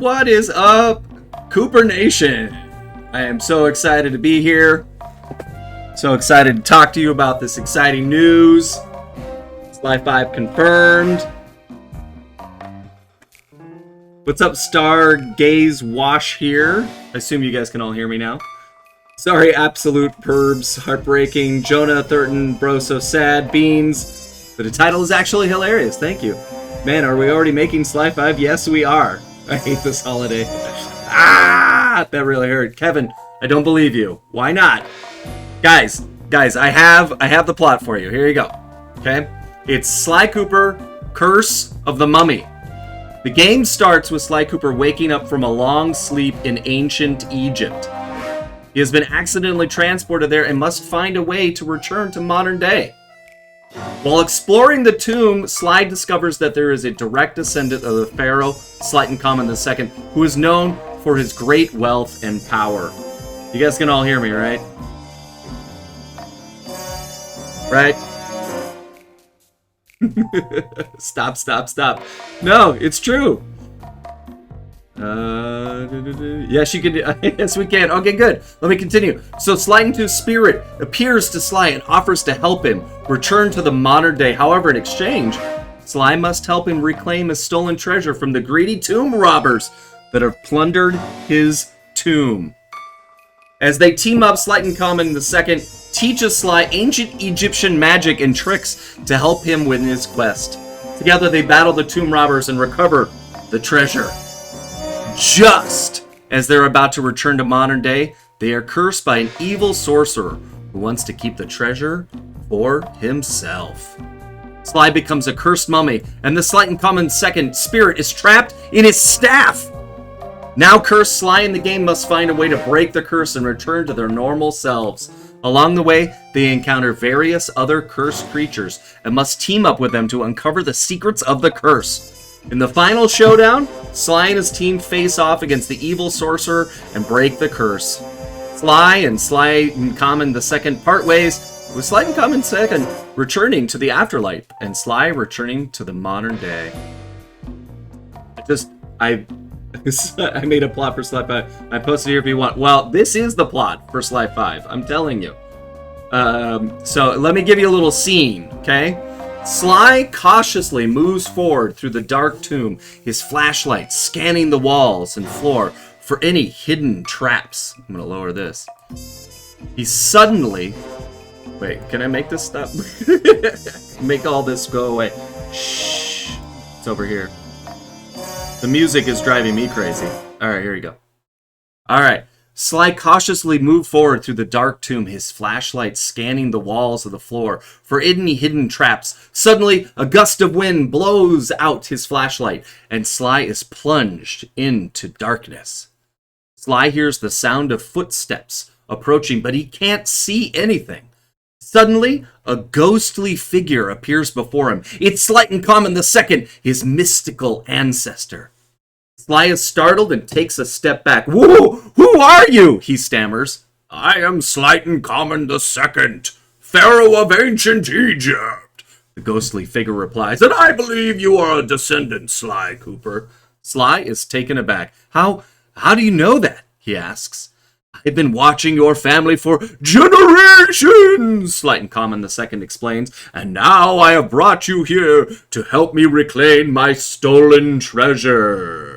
What is up, Cooper Nation? I am so excited to be here. So excited to talk to you about this exciting news. Sly 5 confirmed. What's up, Stargaze Wash here? I assume you guys can all hear me now. Sorry, Absolute Perbs, Heartbreaking, Jonah, Thurton, Bro So Sad, Beans. But the title is actually hilarious, thank you. Man, are we already making Sly 5? Yes, we are. I hate this holiday. Ah, that really hurt. Kevin, I don't believe you. Why not? Guys, I have the plot for you. Here you go. Okay? It's Sly Cooper, Curse of the Mummy. The game starts with Sly Cooper waking up from a long sleep in ancient Egypt. He has been accidentally transported there and must find a way to return to modern day. While exploring the tomb, Sly discovers that there is a direct descendant of the pharaoh, Sly Cooper II, who is known for his great wealth and power. You guys can all hear me, right? Right? Stop. No, it's true. Yes, you can. Yes, we can. Okay, good. Let me continue. So Sly Cooper's spirit appears to Sly and offers to help him return to the modern day. However, in exchange, Sly must help him reclaim his stolen treasure from the greedy tomb robbers that have plundered his tomb. As they team up, Sly Cooper II teaches Sly ancient Egyptian magic and tricks to help him win his quest. Together, they battle the tomb robbers and recover the treasure. Just as they're about to return to modern day, they are cursed by an evil sorcerer who wants to keep the treasure for himself. Sly becomes a cursed mummy, and the Sly Cooper II spirit is trapped in his staff. Now cursed, Sly and the game must find a way to break the curse and return to their normal selves. Along the way, they encounter various other cursed creatures and must team up with them to uncover the secrets of the curse. In the final showdown, Sly and his team face off against the evil sorcerer and break the curse. Sly and Sly Cooper II part ways, with Sly Cooper II returning to the afterlife and Sly returning to the modern day. I made a plot for Sly 5. I posted here if you want. Well, this is the plot for Sly 5. I'm telling you. So let me give you a little scene, okay? Sly cautiously moves forward through the dark tomb, his flashlight scanning the walls and floor for any hidden traps. I'm gonna lower this. He suddenly... Wait, can I make this stop? Make all this go away. Shh. It's over here. The music is driving me crazy. Alright, here we go. Alright. Sly cautiously moved forward through the dark tomb, his flashlight scanning the walls of the floor for any hidden traps. Suddenly, a gust of wind blows out his flashlight, and Sly is plunged into darkness. Sly hears the sound of footsteps approaching, but he can't see anything. Suddenly, a ghostly figure appears before him. It's Sly Cooper II, his mystical ancestor. Sly is startled and takes a step back. "Whoa! Who are you?" he stammers. "I am Sly Cooper II, Pharaoh of ancient Egypt," the ghostly figure replies. "And I believe you are a descendant, Sly Cooper." Sly is taken aback. How do you know that?" he asks. "I've been watching your family for generations," Sly Cooper II explains, "and now I have brought you here to help me reclaim my stolen treasure."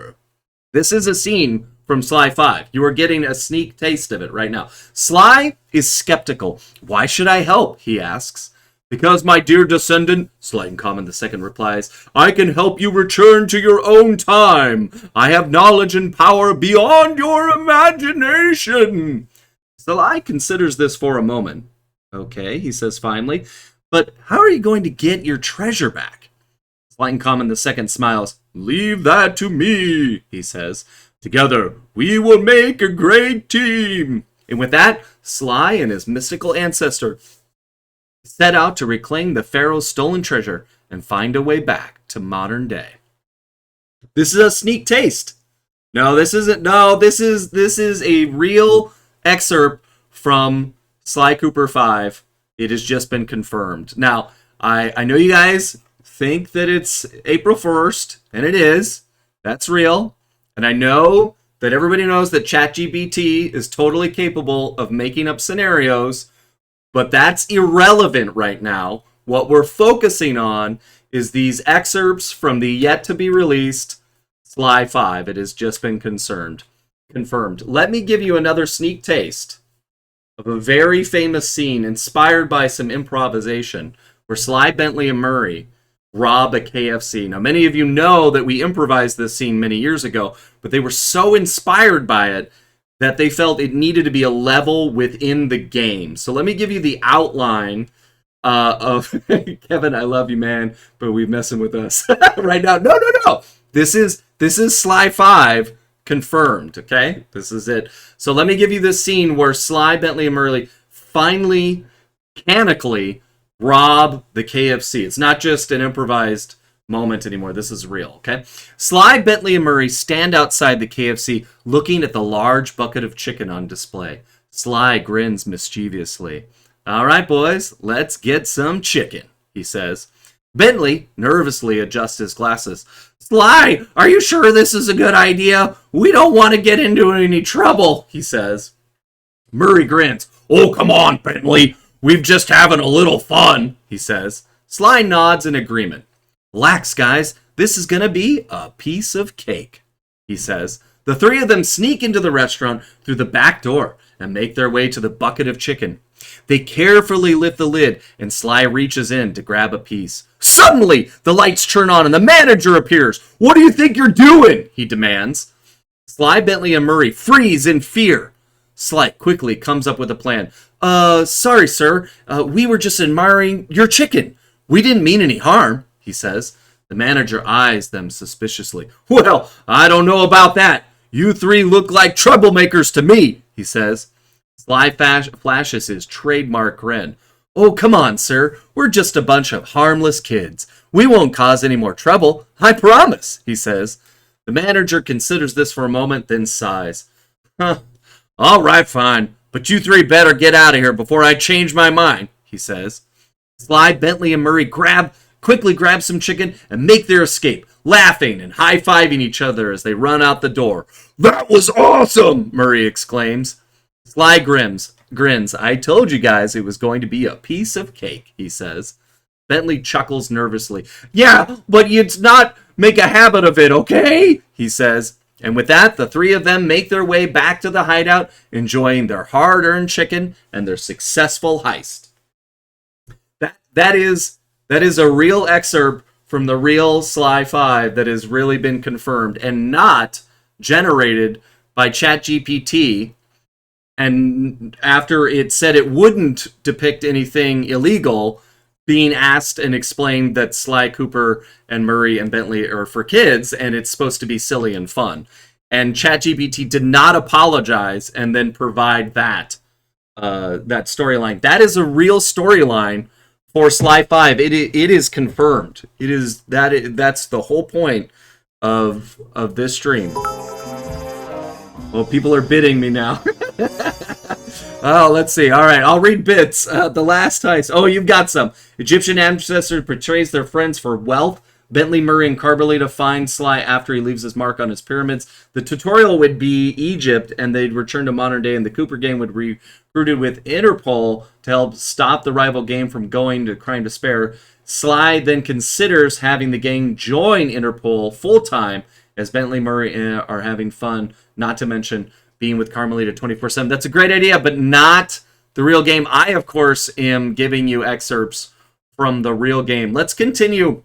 This is a scene from Sly 5. You are getting a sneak taste of it right now. Sly is skeptical. "Why should I help?" he asks. "Because, my dear descendant," Sly Cooper II replies, "I can help you return to your own time. I have knowledge and power beyond your imagination." Sly considers this for a moment. "Okay," he says finally, "but how are you going to get your treasure back?" Sly Cooper II smiles. "Leave that to me," he says. "Together, we will make a great team." And with that, Sly and his mystical ancestor set out to reclaim the pharaoh's stolen treasure and find a way back to modern day. This is a sneak taste. No, this isn't. No, this is a real excerpt from Sly Cooper 5. It has just been confirmed. Now, I know you guys think that it's April 1st, and it is. That's real. And I know that everybody knows that ChatGPT is totally capable of making up scenarios, but that's irrelevant right now. What we're focusing on is these excerpts from the yet-to-be-released Sly 5. It has just been confirmed. Let me give you another sneak taste of a very famous scene inspired by some improvisation where Sly, Bentley, and Murray rob a KFC. Now, many of you know that we improvised this scene many years ago, but they were so inspired by it that they felt it needed to be a level within the game. So let me give you the outline of Kevin. I love you, man, but we're messing with us right now. No. This is Sly 5 confirmed. Okay, this is it. So let me give you this scene where Sly, Bentley, and Murray finally, mechanically rob the KFC. It's not just an improvised moment anymore. This is real, okay? Sly, Bentley, and Murray stand outside the KFC looking at the large bucket of chicken on display. Sly grins mischievously. All right, boys, let's get some chicken, he says. Bentley nervously adjusts his glasses. Sly, are you sure this is a good idea? We don't want to get into any trouble, he says. Murray grins. Oh, come on, Bentley. We're just having a little fun, he says. Sly nods in agreement. Relax, guys. This is going to be a piece of cake, he says. The three of them sneak into the restaurant through the back door and make their way to the bucket of chicken. They carefully lift the lid, and Sly reaches in to grab a piece. Suddenly, the lights turn on and the manager appears. What do you think you're doing? He demands. Sly, Bentley, and Murray freeze in fear. Sly quickly comes up with a plan. Sorry, sir. We were just admiring your chicken. We didn't mean any harm, he says. The manager eyes them suspiciously. Well, I don't know about that. You three look like troublemakers to me, he says. Sly flashes his trademark grin. Oh, come on, sir. We're just a bunch of harmless kids. We won't cause any more trouble. I promise, he says. The manager considers this for a moment, then sighs. Huh. All right, fine. But you three better get out of here before I change my mind, he says. Sly, Bentley, and Murray quickly grab some chicken and make their escape, laughing and high-fiving each other as they run out the door. That was awesome, Murray exclaims. Sly grins. I told you guys it was going to be a piece of cake, he says. Bentley chuckles nervously. Yeah, but you'd not make a habit of it, okay? He says. And with that, the three of them make their way back to the hideout, enjoying their hard-earned chicken and their successful heist. That is a real excerpt from the real Sly 5 that has really been confirmed and not generated by ChatGPT. And after it said it wouldn't depict anything illegal, being asked and explained that Sly Cooper and Murray and Bentley are for kids and it's supposed to be silly and fun. And ChatGPT did not apologize and then provide that storyline. That is a real storyline for Sly 5. It is confirmed. That's the whole point of this stream. Well, people are bidding me now. Oh, let's see. All right, I'll read bits. The last heist. Oh, you've got some. Egyptian ancestor portrays their friends for wealth. Bentley, Murray, and Carmelita find Sly after he leaves his mark on his pyramids. The tutorial would be Egypt, and they'd return to modern day, and the Cooper gang would be recruited with Interpol to help stop the rival gang from going to crime to spare. Sly then considers having the gang join Interpol full-time as Bentley, Murray are having fun, not to mention being with Carmelita 24/7. That's a great idea, but not the real game. I, of course, am giving you excerpts from the real game. Let's continue.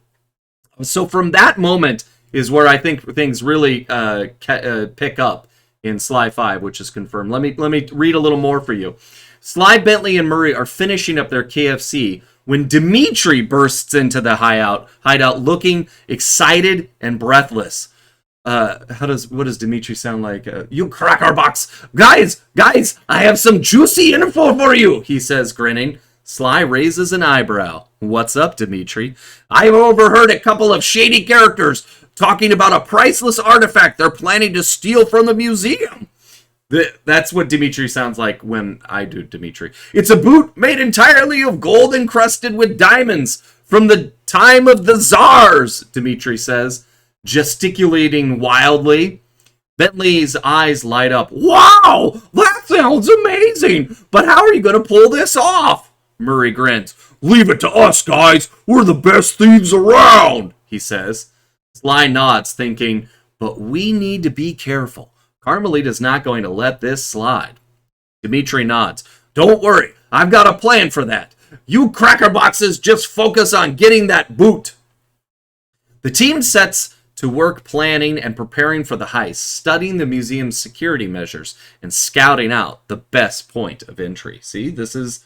So from that moment is where I think things really pick up in Sly 5, which is confirmed. Let me read a little more for you. Sly, Bentley, and Murray are finishing up their KFC when Dimitri bursts into the hideout looking excited and breathless. What does Dimitri sound like? You cracker box. Guys, I have some juicy info for you, he says, grinning. Sly raises an eyebrow. What's up, Dimitri? I've overheard a couple of shady characters talking about a priceless artifact they're planning to steal from the museum. That's what Dimitri sounds like when I do Dimitri. It's a boot made entirely of gold encrusted with diamonds from the time of the czars, Dimitri says, gesticulating wildly. Bentley's eyes light up. Wow, that sounds amazing, but how are you going to pull this off? Murray grins. Leave it to us, guys. We're the best thieves around, he says. Sly nods, thinking, but we need to be careful. Carmelita's not going to let this slide. Dimitri nods. Don't worry, I've got a plan for that. You crackerboxes just focus on getting that boot. The team sets to work planning and preparing for the heist, studying the museum's security measures, and scouting out the best point of entry. See, this is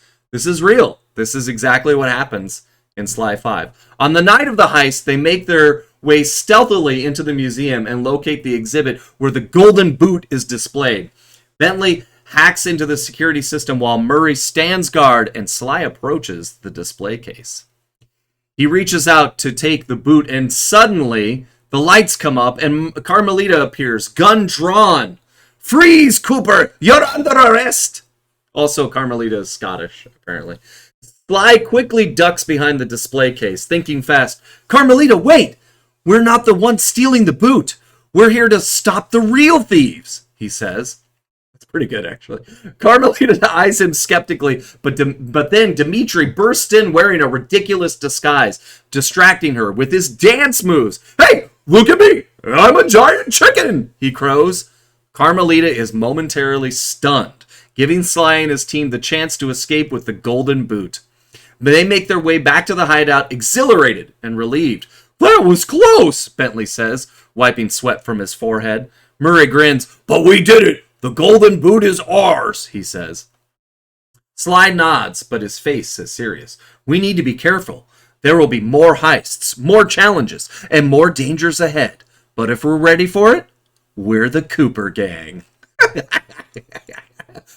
real. This is exactly what happens in Sly 5. On the night of the heist, they make their way stealthily into the museum and locate the exhibit where the golden boot is displayed. Bentley hacks into the security system while Murray stands guard and Sly approaches the display case. He reaches out to take the boot and suddenly the lights come up and Carmelita appears, gun drawn. Freeze, Cooper! You're under arrest! Also, Carmelita is Scottish, apparently. Sly quickly ducks behind the display case, thinking fast. Carmelita, wait! We're not the ones stealing the boot. We're here to stop the real thieves, he says. That's pretty good, actually. Carmelita eyes him skeptically, but then Dimitri bursts in wearing a ridiculous disguise, distracting her with his dance moves. Hey, look at me! I'm a giant chicken, he crows. Carmelita is momentarily stunned, giving Sly and his team the chance to escape with the golden boot. They make their way back to the hideout, exhilarated and relieved. That was close, Bentley says, wiping sweat from his forehead. Murray grins. But we did it! The golden boot is ours, he says. Sly nods, but his face is serious. We need to be careful. There will be more heists, more challenges, and more dangers ahead. But if we're ready for it, we're the Cooper gang.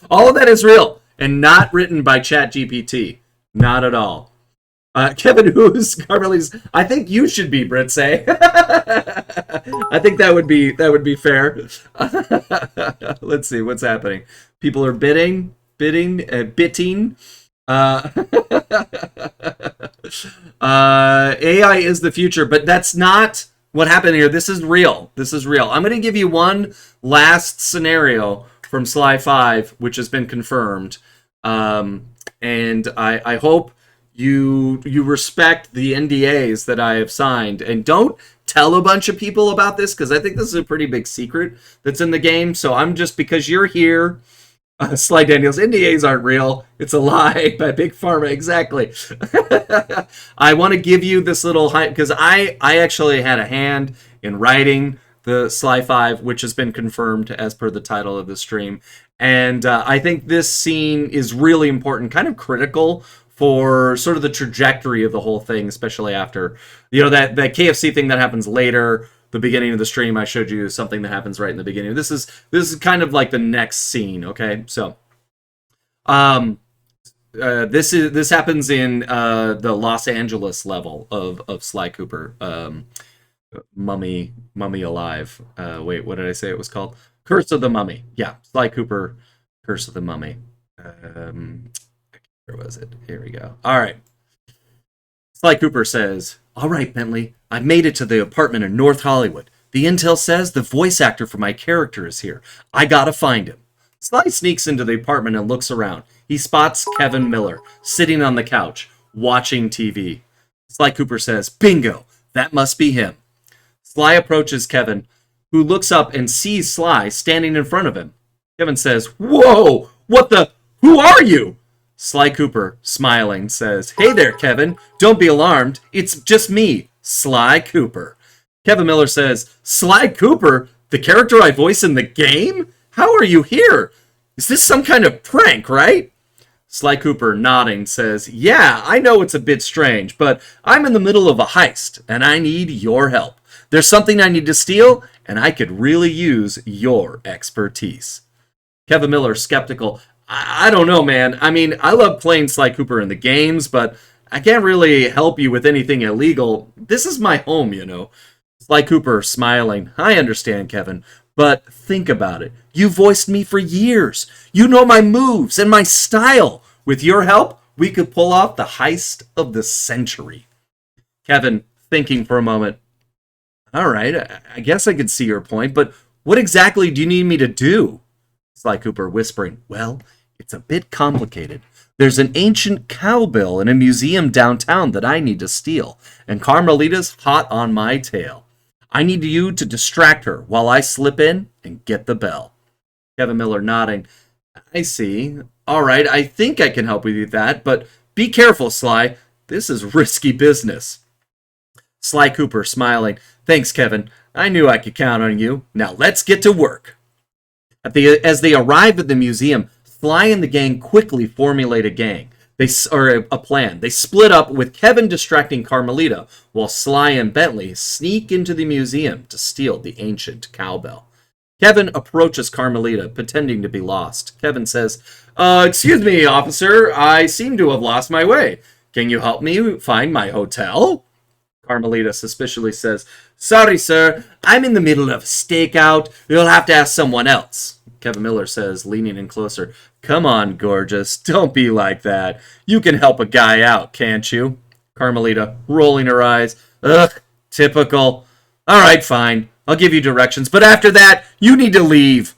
All of that is real and not written by ChatGPT. Not at all. Kevin, who's Carmelita's? I think you should be Britse. I think that would be fair. Let's see what's happening. People are bitting. AI is the future, but that's not what happened here. This is real. I'm going to give you one last scenario from Sly 5, which has been confirmed. And I hope you respect the NDAs that I have signed, and don't tell a bunch of people about this, because I think this is a pretty big secret that's in the game. So I'm just, because you're here, Sly Daniels, NDAs aren't real. It's a lie by Big Pharma. Exactly. I want to give you this little hint, because I actually had a hand in writing the Sly 5, which has been confirmed as per the title of the stream. And I think this scene is really important, kind of critical for sort of the trajectory of the whole thing, especially after, that KFC thing that happens later, the beginning of the stream. I showed you something that happens right in the beginning. This is kind of like the next scene, okay? So, this happens in the Los Angeles level of Sly Cooper, Mummy Alive. Wait, what did I say it was called? Curse of the Mummy. Yeah, Sly Cooper, Curse of the Mummy. Where was it? Here we go. All right. Sly Cooper says, all right, Bentley, I've made it to the apartment in North Hollywood. The intel says the voice actor for my character is here. I gotta find him. Sly sneaks into the apartment and looks around. He spots Kevin Miller sitting on the couch, watching TV. Sly Cooper says, bingo, that must be him. Sly approaches Kevin, who looks up and sees Sly standing in front of him. Kevin says, whoa, who are you? Sly Cooper, smiling, says, hey there, Kevin. Don't be alarmed. It's just me, Sly Cooper. Kevin Miller says, Sly Cooper? The character I voice in the game? How are you here? Is this some kind of prank, right? Sly Cooper, nodding, says, yeah, I know it's a bit strange, but I'm in the middle of a heist, and I need your help. There's something I need to steal, and I could really use your expertise. Kevin Miller, skeptical, I don't know, man. I mean, I love playing Sly Cooper in the games, but I can't really help you with anything illegal. This is my home, Sly Cooper, smiling. I understand, Kevin, but think about it. You voiced me for years. You know my moves and my style. With your help, we could pull off the heist of the century. Kevin, thinking for a moment. All right, I guess I could see your point, but What exactly do you need me to do? Sly Cooper whispering. Well, it's a bit complicated. There's an ancient cowbell in a museum downtown that I need to steal, and Carmelita's hot on my tail. I need you to distract her while I slip in and get the bell. Kevin Miller nodding. I see. All right, I think I can help with you with that, but be careful, Sly. This is risky business. Sly Cooper smiling. Thanks, Kevin. I knew I could count on you. Now let's get to work. As they arrive at the museum, Sly and the gang quickly formulate a plan. They split up with Kevin distracting Carmelita, while Sly and Bentley sneak into the museum to steal the ancient cowbell. Kevin approaches Carmelita, pretending to be lost. Kevin says, excuse me, officer, I seem to have lost my way. Can you help me find my hotel? Carmelita suspiciously says, sorry, sir, I'm in the middle of a stakeout. You'll have to ask someone else. Kevin Miller says, leaning in closer, come on, gorgeous, don't be like that. You can help a guy out, can't you? Carmelita, rolling her eyes, ugh, typical. All right, fine, I'll give you directions, but after that, you need to leave.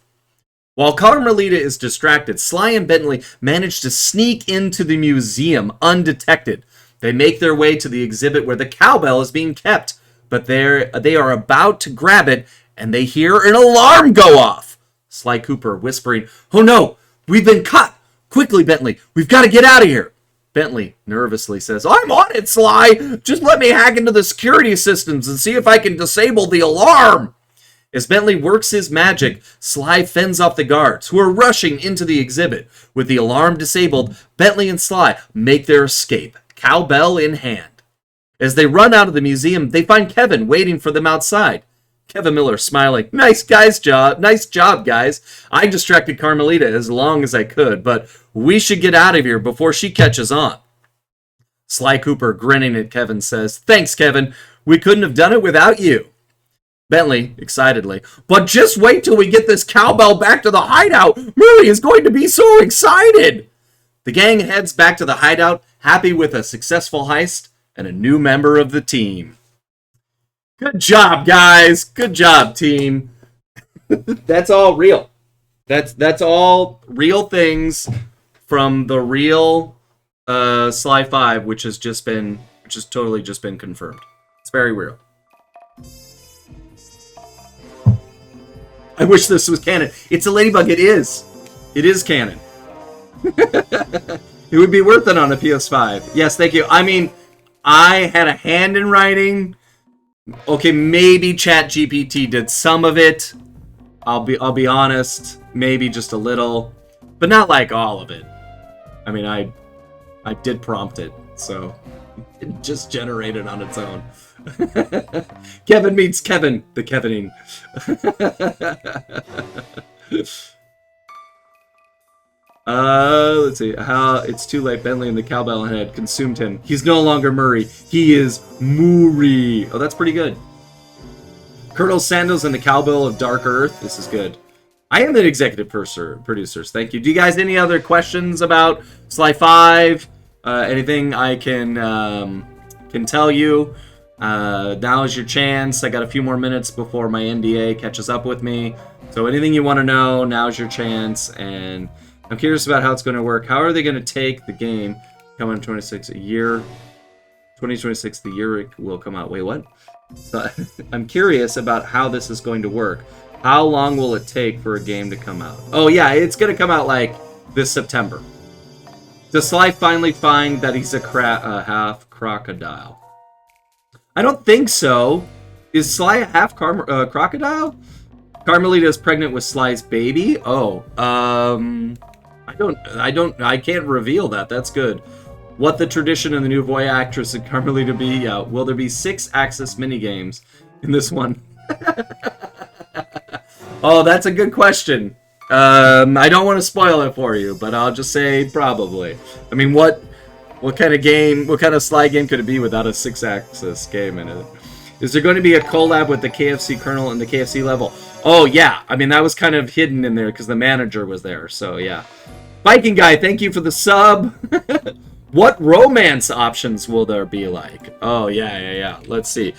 While Carmelita is distracted, Sly and Bentley manage to sneak into the museum undetected. They make their way to the exhibit where the cowbell is being kept, but they are about to grab it, and they hear an alarm go off. Sly Cooper whispering, oh no, we've been caught. Quickly, Bentley, we've got to get out of here. Bentley nervously says, I'm on it, Sly. Just let me hack into the security systems and see if I can disable the alarm. As Bentley works his magic, Sly fends off the guards, who are rushing into the exhibit. With the alarm disabled, Bentley and Sly make their escape, cowbell in hand. As they run out of the museum, they find Kevin waiting for them outside. Kevin Miller smiling, nice job, guys. I distracted Carmelita as long as I could, but we should get out of here before she catches on. Sly Cooper, grinning at Kevin, says, thanks, Kevin. We couldn't have done it without you. Bentley, excitedly, but just wait till we get this cowbell back to the hideout. Murray is going to be so excited. The gang heads back to the hideout, happy with a successful heist and a new member of the team. Good job, guys. Good job, team. That's all real. That's all real things from the real Sly 5, which has totally just been confirmed. It's very real. I wish this was canon. It's a ladybug. It is. It is canon. It would be worth it on a PS5. Yes, thank you. I mean, I had a hand in writing. Okay, maybe ChatGPT did some of it. I'll be honest, maybe just a little, but not like all of it. I mean, I did prompt it, so it just generated on its own. Kevin meets Kevin, the Kevining. Let's see. How it's too late. Bentley and the cowbell had consumed him. He's no longer Murray. He is Muri. Oh, that's pretty good. Colonel Sandals and the cowbell of Dark Earth. This is good. I am an executive producers. Thank you. Do you guys any other questions about Sly 5? Anything I can tell you? Now is your chance. I got a few more minutes before my NDA catches up with me. So anything you want to know, now's your chance. And I'm curious about how it's going to work. How are they going to take the game? Come on, 2026, the year it will come out. Wait, what? So, I'm curious about how this is going to work. How long will it take for a game to come out? Oh, yeah, it's going to come out like this September. Does Sly finally find that he's a half crocodile? I don't think so. Is Sly a half crocodile? Carmelita is pregnant with Sly's baby? Oh, I can't reveal that. That's good. What the tradition of the new voice actress and Carmelita be? Yeah. Will there be 6-axis minigames in this one? Oh, that's a good question. I don't want to spoil it for you, but I'll just say probably. I mean, what kind of Sly game could it be without a 6-axis game in it? Is there going to be a collab with the KFC Colonel and the KFC level? Oh, yeah. I mean, that was kind of hidden in there because the manager was there. So, yeah. Viking Guy, thank you for the sub. What romance options will there be like? Oh, yeah. Let's see.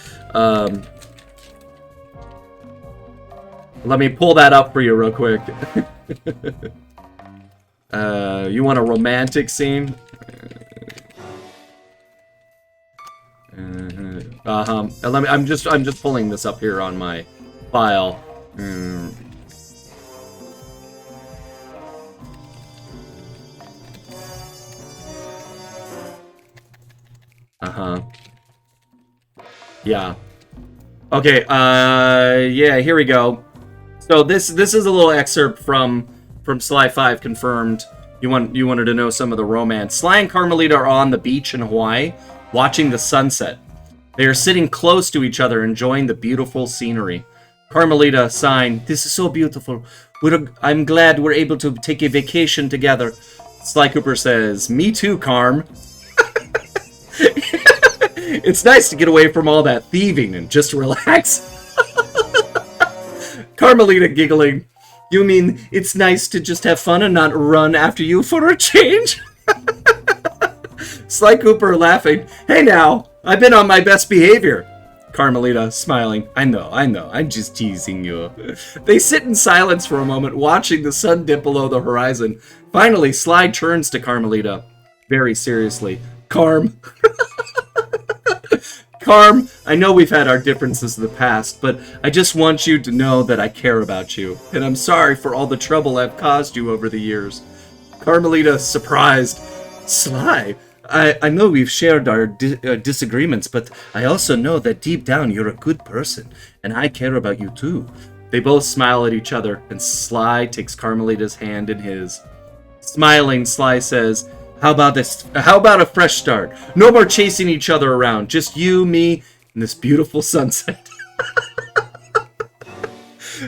Let me pull that up for you real quick. You want a romantic scene? I'm just pulling this up here on my file. Yeah. Okay, yeah, here we go. So this is a little excerpt from Sly 5 confirmed. You wanted to know some of the romance. Sly and Carmelita are on the beach in Hawaii, watching the sunset. They are sitting close to each other, enjoying the beautiful scenery. Carmelita sighing, "This is so beautiful. I'm glad we're able to take a vacation together." Sly Cooper says, "Me too, Carm." It's nice to get away from all that thieving and just relax. Carmelita giggling, "You mean it's nice to just have fun and not run after you for a change?" Sly Cooper laughing, "Hey now, I've been on my best behavior." Carmelita smiling, I know, I'm just teasing you." They sit in silence for a moment, watching the sun dip below the horizon. Finally, Sly turns to Carmelita, very seriously. "Carm." "Carm, I know we've had our differences in the past, but I just want you to know that I care about you, and I'm sorry for all the trouble I've caused you over the years." Carmelita, surprised, "Sly, I know we've shared our disagreements, but I also know that deep down you're a good person, and I care about you too." They both smile at each other, and Sly takes Carmelita's hand in his. Smiling, Sly says, How about a fresh start? No more chasing each other around. Just you, me, and this beautiful sunset."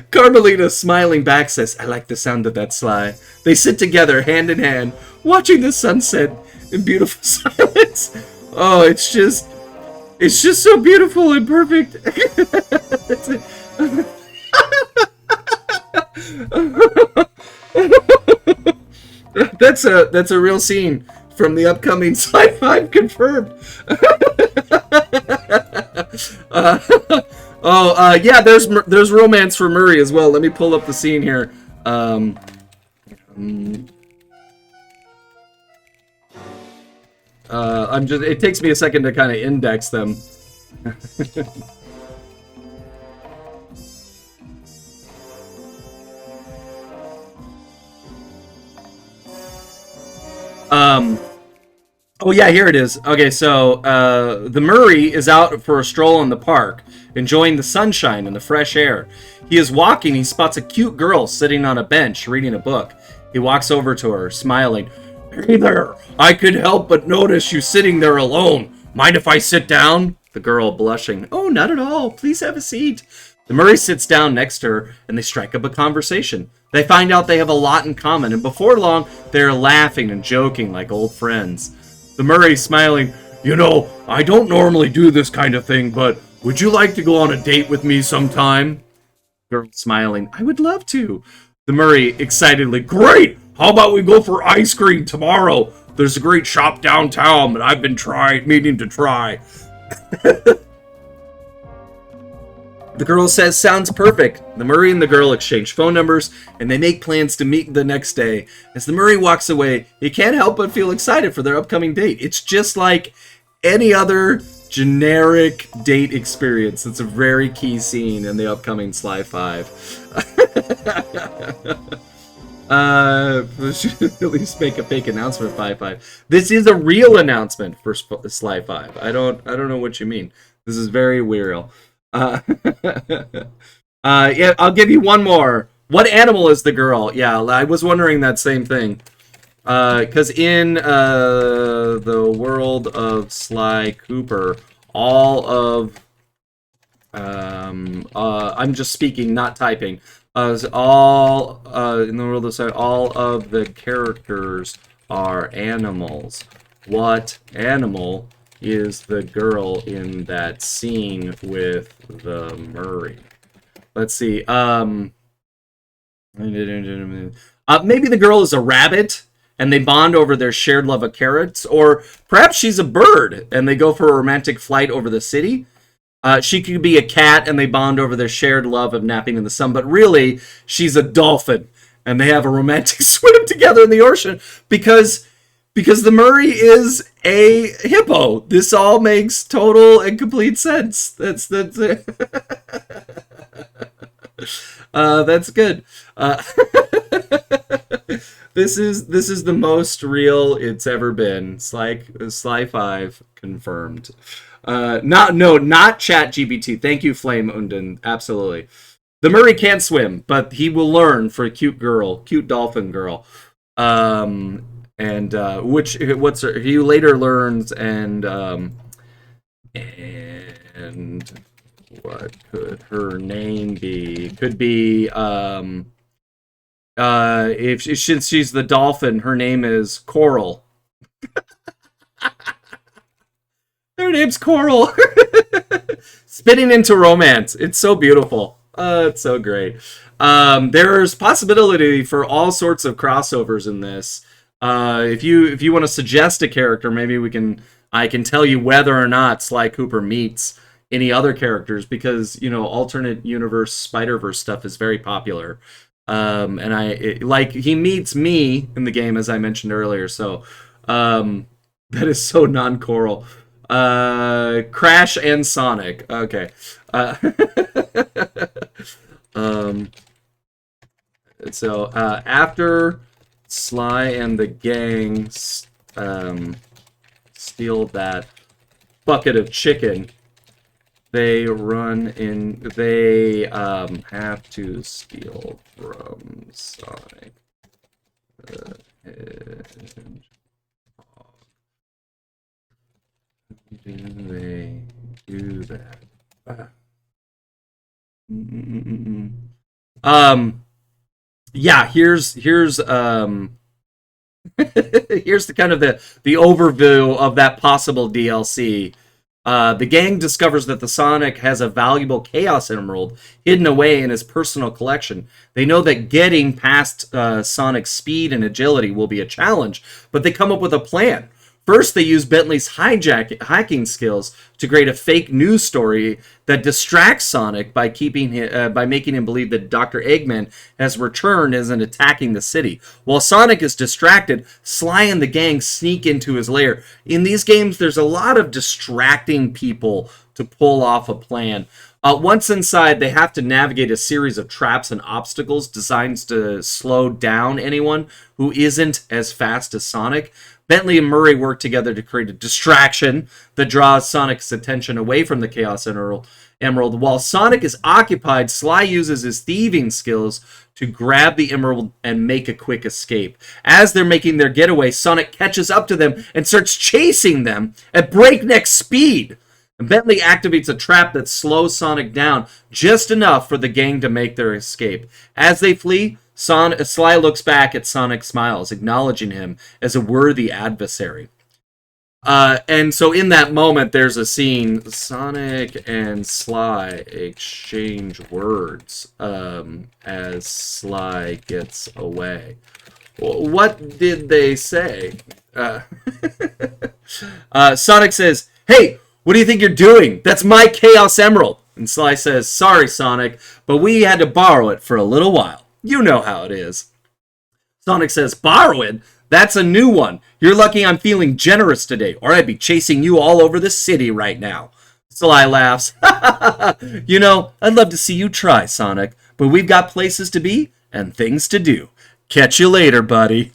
Carmelita, smiling back, says, "I like the sound of that, Sly." They sit together, hand in hand, watching the sunset in beautiful silence. Oh, it's just so beautiful and perfect. That's a real scene from the upcoming Sly 5 confirmed. Yeah, there's romance for Murray as well. Let me pull up the scene here. It takes me a second to kind of index them. Oh yeah, here it is. Okay, so the Murray is out for a stroll in the park, enjoying the sunshine and the fresh air. He is walking, he spots a cute girl sitting on a bench reading a book. He walks over to her, smiling. "Hey there, I could help but notice you sitting there alone. Mind if I sit down?" The girl, blushing, "Oh, not at all. Please have a seat." The Murray sits down next to her, and they strike up a conversation. They find out they have a lot in common, and before long, they are laughing and joking like old friends. The Murray, smiling, "You know, I don't normally do this kind of thing, but would you like to go on a date with me sometime?" Girl, smiling, "I would love to." The Murray, excitedly, "Great! How about we go for ice cream tomorrow? There's a great shop downtown that I've been meaning to try." The girl says, "Sounds perfect." The Murray and the girl exchange phone numbers, and they make plans to meet the next day. As the Murray walks away, he can't help but feel excited for their upcoming date. It's just like any other generic date experience. It's a very key scene in the upcoming Sly 5. Should at least make a fake announcement for 5. This is a real announcement for Sly 5. I don't know what you mean. This is very real. Yeah, I'll give you one more. What animal is the girl? Yeah, I was wondering that same thing. Because in the world of Sly Cooper, all of I'm just speaking, not typing. In the world of Sly, all of the characters are animals. What animal is the girl in that scene with the Murray? Let's see. Maybe the girl is a rabbit, and they bond over their shared love of carrots, or perhaps she's a bird, and they go for a romantic flight over the city. She could be a cat, and they bond over their shared love of napping in the sun. But really, she's a dolphin, and they have a romantic swim together in the ocean because the Murray is a hippo. This all makes total and complete sense. That's it. That's good. This is the most real it's ever been. Sly 5 confirmed. Not ChatGPT. Thank you, Flame Unden. Absolutely. The Murray can't swim, but he will learn for a cute dolphin girl. And he later learns, and what could her name be? Could be if she's the dolphin, her name is Coral. Her name's Coral. Spinning into romance. It's so beautiful. It's so great. There's possibility for all sorts of crossovers in this. If you want to suggest a character, maybe I can tell you whether or not Sly Cooper meets any other characters, because alternate universe Spider-Verse stuff is very popular. And he meets me in the game, as I mentioned earlier. So that is so non-Coral. Crash and Sonic. Okay. So after Sly and the gang steal that bucket of chicken, they have to steal from Sonic the Hedgehog. Do they do that? Yeah, here's here's the kind of the overview of that possible DLC. The gang discovers that the Sonic has a valuable Chaos Emerald hidden away in his personal collection. They know that getting past Sonic's speed and agility will be a challenge, but they come up with a plan. First, they use Bentley's hacking skills to create a fake news story that distracts Sonic by making him believe that Dr. Eggman has returned and is attacking the city. While Sonic is distracted, Sly and the gang sneak into his lair. In these games, there's a lot of distracting people to pull off a plan. Once inside, they have to navigate a series of traps and obstacles designed to slow down anyone who isn't as fast as Sonic. Bentley and Murray work together to create a distraction that draws Sonic's attention away from the Chaos Emerald. While Sonic is occupied, Sly uses his thieving skills to grab the emerald and make a quick escape. As they're making their getaway, Sonic catches up to them and starts chasing them at breakneck speed. Bentley activates a trap that slows Sonic down just enough for the gang to make their escape. As they flee, Sly looks back at Sonic, smiles, acknowledging him as a worthy adversary. And so in that moment, there's a scene. Sonic and Sly exchange words as Sly gets away. What did they say? Sonic says, "Hey, what do you think you're doing? That's my Chaos Emerald." And Sly says, "Sorry, Sonic, but we had to borrow it for a little while. You know how it is." Sonic says, "Borrow it? That's a new one. You're lucky I'm feeling generous today, or I'd be chasing you all over the city right now." Sly laughs. "You know, I'd love to see you try, Sonic, but we've got places to be and things to do. Catch you later, buddy."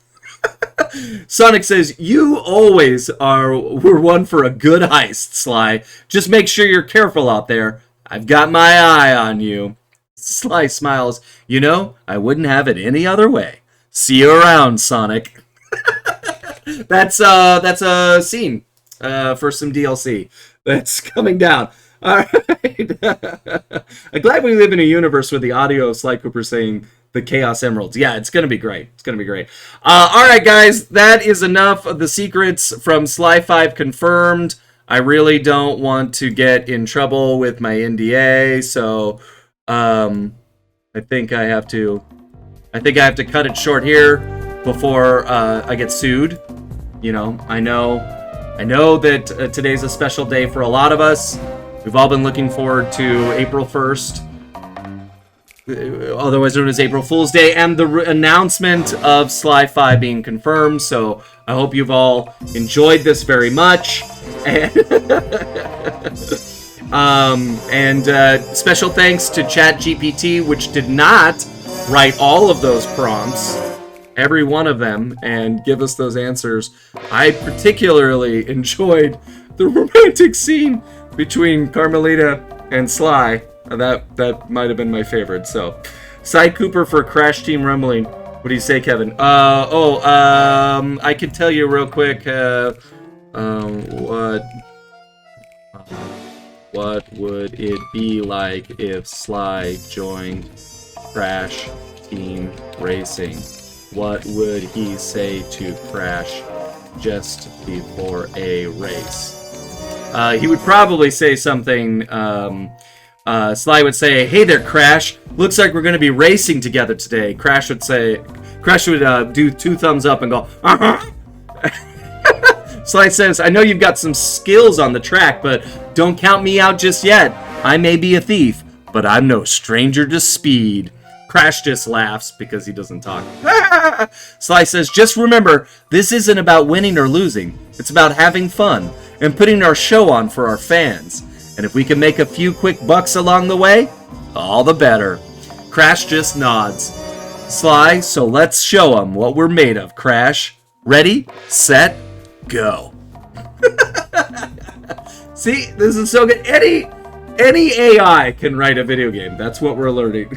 Sonic says, "You always were one for a good heist, Sly. Just make sure you're careful out there. I've got my eye on you." Sly smiles. "You know, I wouldn't have it any other way. See you around, Sonic." That's a scene for some DLC that's coming down. All right. I'm glad we live in a universe where the audio of Sly Cooper saying the Chaos Emeralds. Yeah, it's going to be great. It's going to be great. All right, guys, that is enough of the secrets from Sly 5 confirmed. I really don't want to get in trouble with my NDA, so I think I have to cut it short here before I get sued. You know, I know that today's a special day for a lot of us, We've all been looking forward to April 1st, otherwise known as April Fool's Day, and the announcement of Sly 5 being confirmed. So I hope you've all enjoyed this very much. And special thanks to ChatGPT, which did not write all of those prompts, every one of them, and give us those answers. I particularly enjoyed the romantic scene between Carmelita and Sly. That might have been my favorite. So, Sly Cooper for Crash Team Rumbling. What do you say, Kevin? I could tell you real quick. What would it be like if Sly joined Crash Team Racing? What would he say to Crash just before a race? He would probably say something. Sly would say, "Hey there, Crash. Looks like we're going to be racing together today." Crash would do 2 thumbs up and go, "Uh-huh." Sly says, "I know you've got some skills on the track, but don't count me out just yet. I may be a thief, but I'm no stranger to speed." Crash just laughs because he doesn't talk. Sly says, "Just remember, this isn't about winning or losing. It's about having fun and putting our show on for our fans. And if we can make a few quick bucks along the way, all the better." Crash just nods. Sly, so let's show 'em what we're made of, Crash. Ready, set, go. See, this is so good. Any AI can write a video game. That's what we're learning.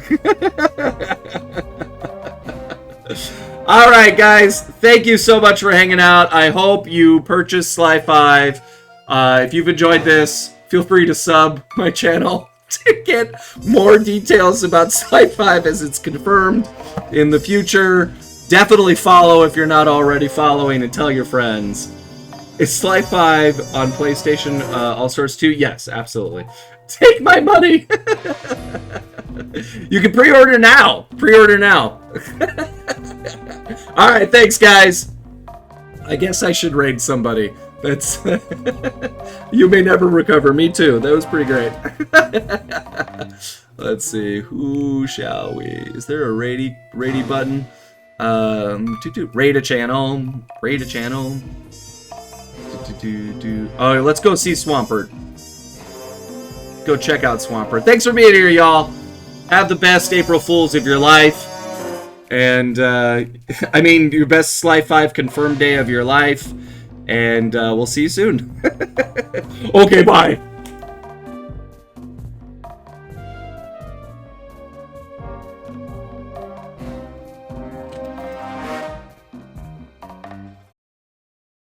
All right, guys. Thank you so much for hanging out. I hope you purchase Sly 5. If you've enjoyed this, feel free to sub my channel to get more details about Sly 5 as it's confirmed in the future. Definitely follow if you're not already following, and tell your friends. Is Sly 5 on PlayStation All-Stars 2? Yes, absolutely. Take my money! You can pre-order now! Pre-order now! Alright, thanks, guys! I guess I should raid somebody. That's... You may never recover. Me too. That was pretty great. Let's see. Who shall we? Is there a raid button? Raid a channel. Raid a channel. Oh, let's go see Swampert. Go check out Swampert. Thanks for being here, y'all. Have the best April Fools of your life. And, your best Sly 5 confirmed day of your life. And we'll see you soon. Okay, bye.